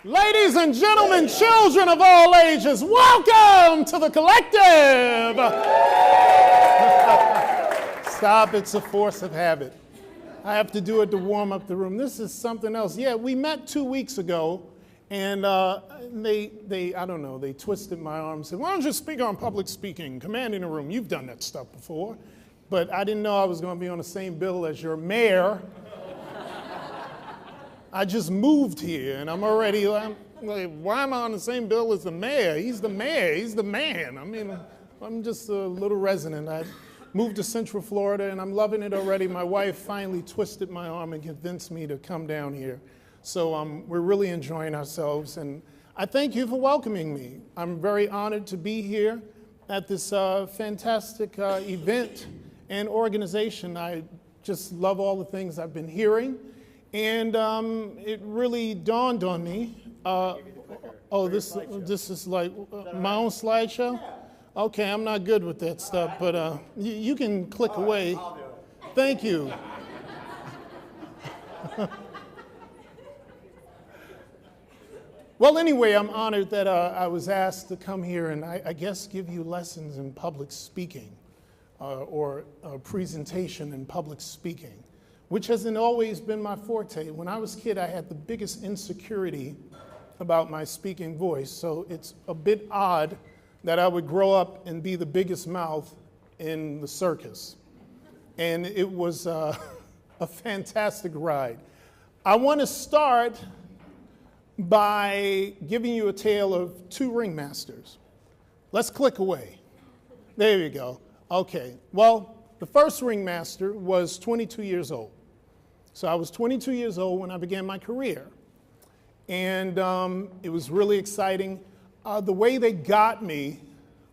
Ladies and gentlemen, children of all ages, welcome to the collective. Stop, it's a force of habit. I have to do it to warm up the room. This is something else. Yeah, we met 2 weeks ago, and I don't know, they twisted my arm and said, why don't you speak on public speaking, commanding a room? You've done that stuff before. But I didn't know I was going to be on the same bill as your mayor. I just moved here, and I'm like, why am I on the same bill as the mayor? He's the mayor, he's the man. I mean, I'm just a little resident. I moved to Central Florida, and I'm loving it already. My wife finally twisted my arm and convinced me to come down here. So we're really enjoying ourselves, and I thank you for welcoming me. I'm very honored to be here at this fantastic event and organization. I just love all the things I've been hearing. And it really dawned on me, this is like my own slideshow? Okay, I'm not good with that stuff, but you can click away. Thank you. Well, anyway, I'm honored that I was asked to come here and I guess give you lessons in public speaking or a presentation in public speaking, which hasn't always been my forte. When I was a kid, I had the biggest insecurity about my speaking voice, so it's a bit odd that I would grow up and be the biggest mouth in the circus. And it was a fantastic ride. I want to start by giving you a tale of two ringmasters. Let's click away. There you go. Okay, well, the first ringmaster was 22 years old. So I was 22 years old when I began my career. And it was really exciting. The way they got me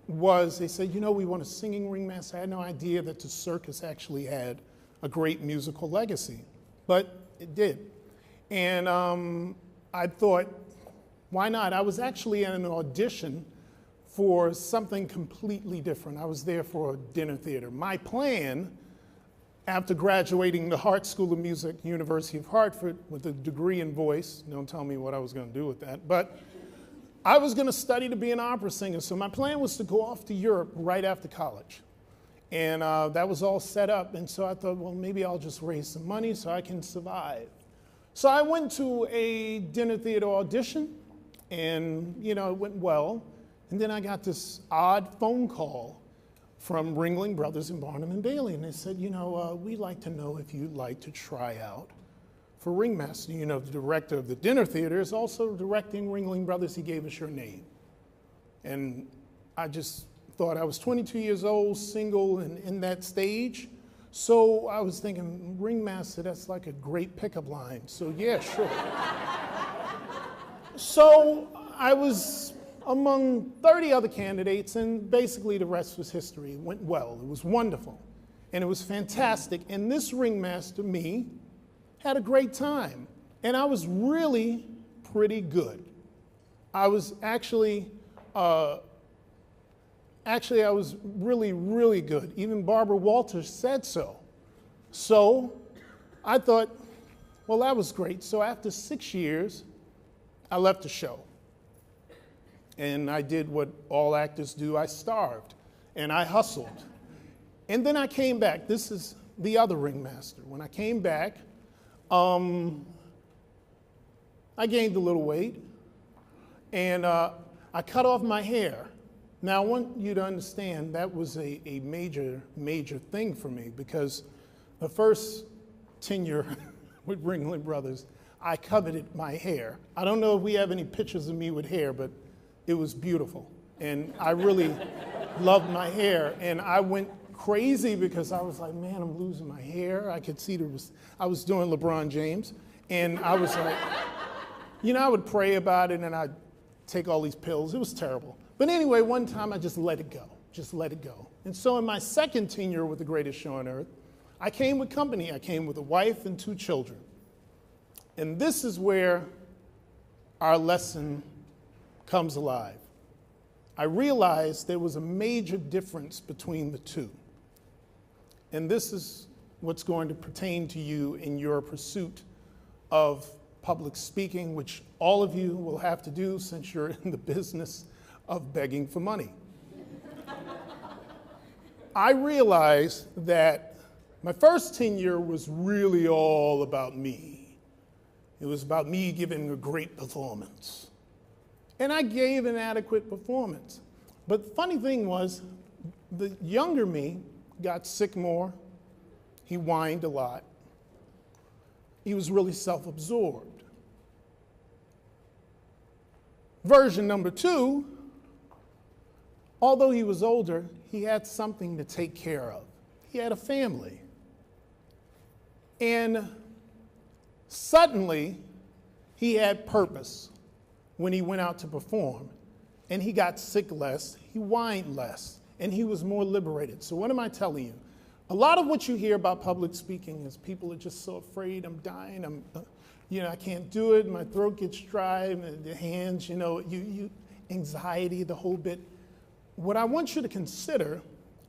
was they said, you know, we want a singing ringmaster. I had no idea that the circus actually had a great musical legacy, but it did. And I thought, why not? I was actually at an audition for something completely different. I was there for a dinner theater. My plan, after graduating the Hart School of Music, University of Hartford, with a degree in voice, don't tell me what I was going to do with that, but I was going to study to be an opera singer. So my plan was to go off to Europe right after college. And that was all set up. And so I thought, well, maybe I'll just raise some money so I can survive. So I went to a dinner theater audition, and you know, it went well. And then I got this odd phone call from Ringling Brothers and Barnum and Bailey, and they said, you know, we'd like to know if you'd like to try out for Ringmaster. You know, the director of the dinner theater is also directing Ringling Brothers. He gave us your name. And I just thought, I was 22 years old, single, and in that stage. So I was thinking, Ringmaster, that's like a great pickup line. So yeah, sure. So I was among 30 other candidates, and basically the rest was history. It went well, it was wonderful, and it was fantastic. And this ringmaster, me, had a great time. And I was really pretty good. I was actually I was really, really good. Even Barbara Walters said so. So I thought, well, that was great. So after 6 years, I left the show. And I did what all actors do. I starved and I hustled. And then I came back. This is the other ringmaster. When I came back, I gained a little weight, and I cut off my hair. Now, I want you to understand that was a major, major thing for me, because the first tenure with Ringling Brothers, I coveted my hair. I don't know if we have any pictures of me with hair, but it was beautiful. And I really loved my hair. And I went crazy because I was like, man, I'm losing my hair. I could see I was doing LeBron James. And I was like, you know, I would pray about it and I'd take all these pills. It was terrible. But anyway, one time I just let it go, just let it go. And so in my second tenure with The Greatest Show on Earth, I came with company. I came with a wife and 2 children. And this is where our lesson comes alive. I realized there was a major difference between the two. And this is what's going to pertain to you in your pursuit of public speaking, which all of you will have to do since you're in the business of begging for money. I realized that my first tenure was really all about me. It was about me giving a great performance. And I gave an adequate performance. But the funny thing was, the younger me got sick more. He whined a lot. He was really self-absorbed. Version number 2, although he was older, he had something to take care of. He had a family. And suddenly, he had purpose when he went out to perform. And he got sick less, he whined less, and he was more liberated. So what am I telling you? A lot of what you hear about public speaking is people are just so afraid, I'm dying, I can't do it, my throat gets dry, the hands, anxiety, the whole bit. What I want you to consider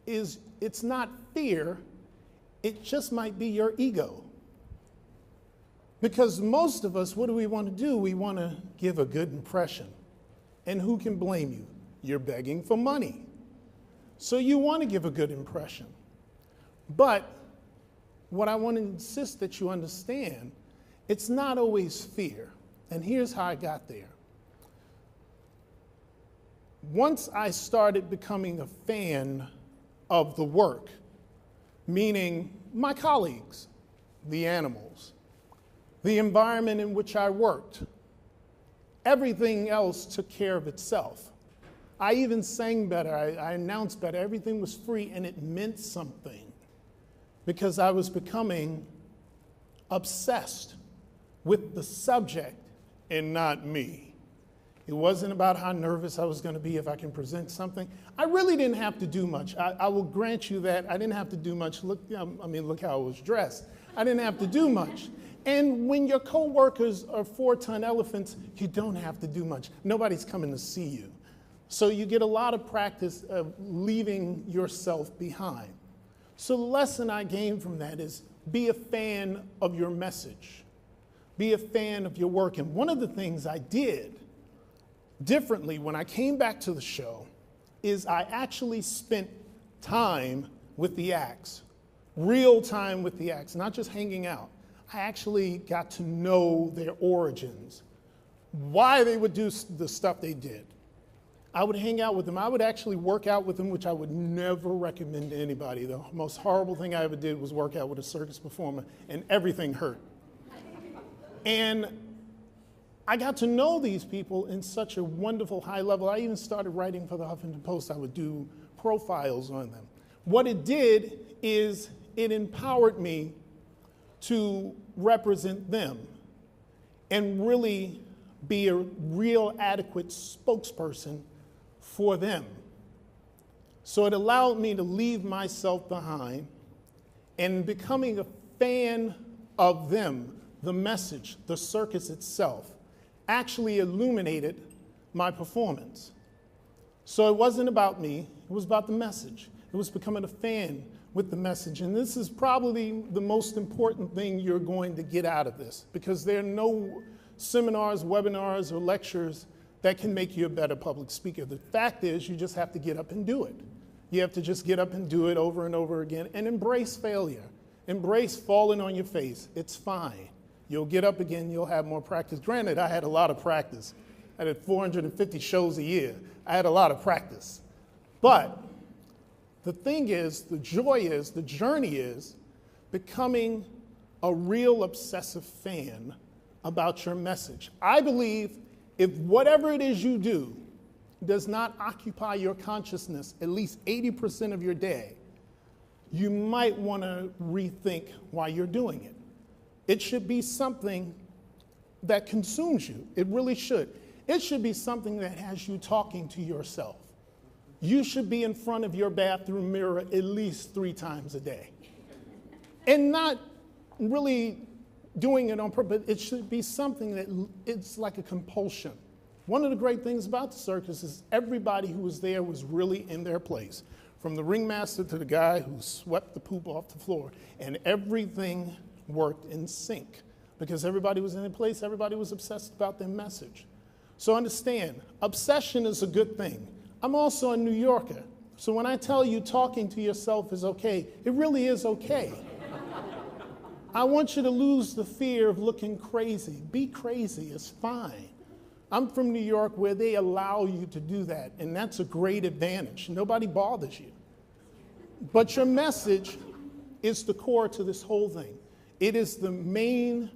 is it's not fear, it just might be your ego. Because most of us, what do we want to do? We want to give a good impression. And who can blame you? You're begging for money. So you want to give a good impression. But what I want to insist that you understand, it's not always fear. And here's how I got there. Once I started becoming a fan of the work, meaning my colleagues, the animals, the environment in which I worked, everything else took care of itself. I even sang better, I announced better, everything was free, and it meant something because I was becoming obsessed with the subject and not me. It wasn't about how nervous I was going to be if I can present something. I really didn't have to do much. I will grant you that. I didn't have to do much. Look how I was dressed. I didn't have to do much. And when your coworkers are 4-ton elephants, you don't have to do much. Nobody's coming to see you. So you get a lot of practice of leaving yourself behind. So the lesson I gained from that is be a fan of your message. Be a fan of your work. And one of the things I did differently when I came back to the show is I actually spent time with the acts, real time with the acts, not just hanging out. I actually got to know their origins, why they would do the stuff they did. I would hang out with them. I would actually work out with them, which I would never recommend to anybody. The most horrible thing I ever did was work out with a circus performer, and everything hurt. And I got to know these people in such a wonderful high level. I even started writing for the Huffington Post. I would do profiles on them. What it did is it empowered me to represent them and really be a real adequate spokesperson for them. So it allowed me to leave myself behind and becoming a fan of them, the message, the circus itself, actually illuminated my performance. So it wasn't about me, it was about the message. It was becoming a fan with the message. And this is probably the most important thing you're going to get out of this, because there are no seminars, webinars, or lectures that can make you a better public speaker. The fact is, you just have to get up and do it. You have to just get up and do it over and over again and embrace failure. Embrace falling on your face. It's fine. You'll get up again, you'll have more practice. Granted, I had a lot of practice. I did 450 shows a year. I had a lot of practice. But the thing is, the joy is, the journey is becoming a real obsessive fan about your message. I believe if whatever it is you do does not occupy your consciousness at least 80% of your day, you might want to rethink why you're doing it. It should be something that consumes you. It really should. It should be something that has you talking to yourself. You should be in front of your bathroom mirror at least 3 times a day. And not really doing it on purpose. It should be something that it's like a compulsion. One of the great things about the circus is everybody who was there was really in their place. From the ringmaster to the guy who swept the poop off the floor. And everything worked in sync. because everybody was in a place, everybody was obsessed about their message. So understand, obsession is a good thing. I'm also a New Yorker. So when I tell you talking to yourself is okay, it really is okay. I want you to lose the fear of looking crazy. Be crazy, it's fine. I'm from New York where they allow you to do that, and that's a great advantage. Nobody bothers you. But your message is the core to this whole thing. It is the main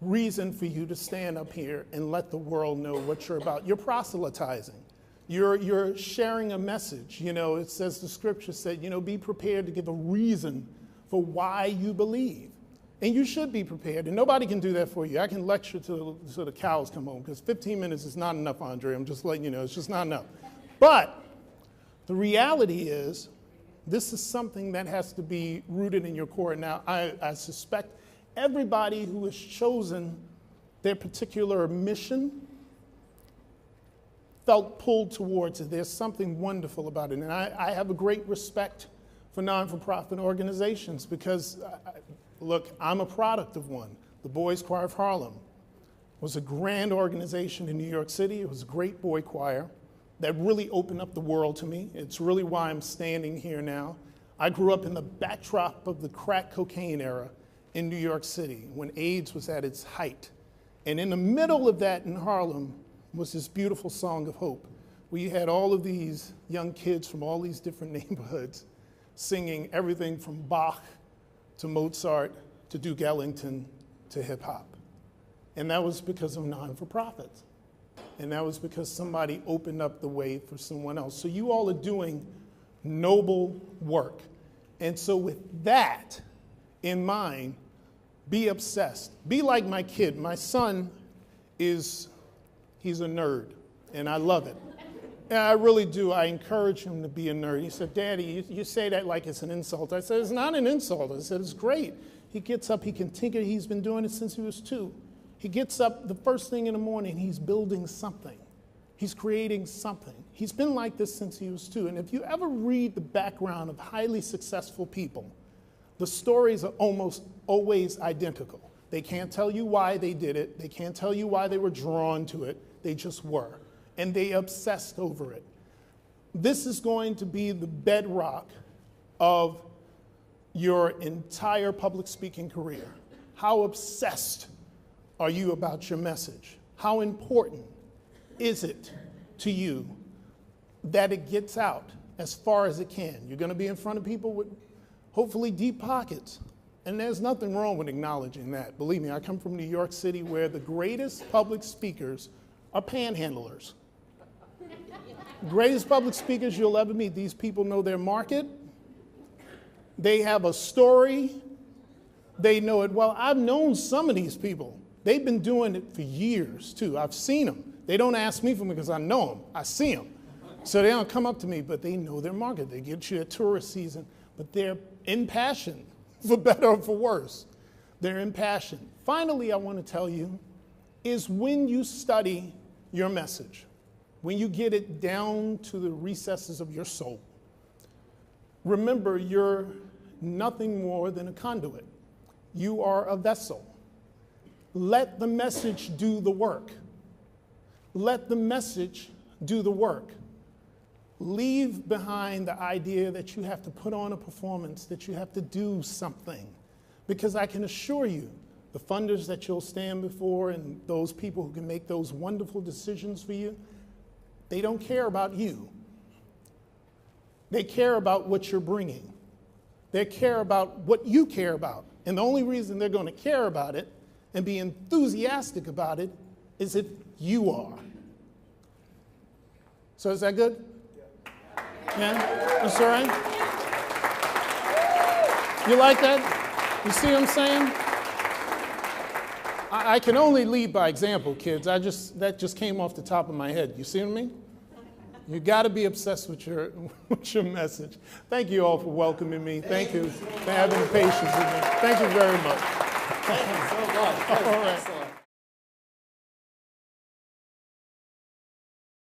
reason for you to stand up here and let the world know what you're about. You're proselytizing. You're sharing a message. You know, it says, the scripture said, you know, be prepared to give a reason for why you believe. And you should be prepared, and nobody can do that for you. I can lecture till the cows come home, because 15 minutes is not enough, Andre. I'm just letting you know, it's just not enough. But the reality is, this is something that has to be rooted in your core. Now, I suspect everybody who has chosen their particular mission felt pulled towards it. There's something wonderful about it. And I have a great respect for non-for-profit organizations because, look, I'm a product of one. The Boys Choir of Harlem was a grand organization in New York City. It was a great boy choir that really opened up the world to me. It's really why I'm standing here now. I grew up in the backdrop of the crack cocaine era in New York City when AIDS was at its height. And in the middle of that in Harlem was this beautiful song of hope, where you had all of these young kids from all these different neighborhoods singing everything from Bach to Mozart to Duke Ellington to hip hop. And that was because of non-for-profits. And that was because somebody opened up the way for someone else. So you all are doing noble work. And so with that in mind, be obsessed. Be like my kid. My son he's a nerd, and I love it. And I really do. I encourage him to be a nerd. He said, Daddy, you say that like it's an insult. I said, it's not an insult. I said, it's great. He gets up, he can tinker. He's been doing it since he was 2. He gets up the first thing in the morning, he's building something. He's creating something. He's been like this since he was 2. And if you ever read the background of highly successful people, the stories are almost always identical. They can't tell you why they did it. They can't tell you why they were drawn to it. They just were. And they obsessed over it. This is going to be the bedrock of your entire public speaking career. How obsessed are you about your message? How important is it to you that it gets out as far as it can? You're going to be in front of people with hopefully deep pockets. And there's nothing wrong with acknowledging that. Believe me, I come from New York City where the greatest public speakers are panhandlers. Greatest public speakers you'll ever meet. These people know their market. They have a story. They know it well. I've known some of these people. They've been doing it for years, too. I've seen them. They don't ask me for them because I know them. I see them. So they don't come up to me, but they know their market. They get you a tourist season, but they're impassioned, for better or for worse. They're impassioned. Finally, I want to tell you, is when you study your message, when you get it down to the recesses of your soul, remember you're nothing more than a conduit. You are a vessel. Let the message do the work. Let the message do the work. Leave behind the idea that you have to put on a performance, that you have to do something. Because I can assure you, the funders that you'll stand before and those people who can make those wonderful decisions for you, they don't care about you. They care about what you're bringing. They care about what you care about. And the only reason they're going to care about it and be enthusiastic about it is if you are. So is that good? Yeah? That's all right? You like that? You see what I'm saying? I can only lead by example, kids. That just came off the top of my head. You see what I mean? You got to be obsessed with your message. Thank you all for welcoming me. Thank you for having the patience with me. Thank you very much. Thank you so much. All right.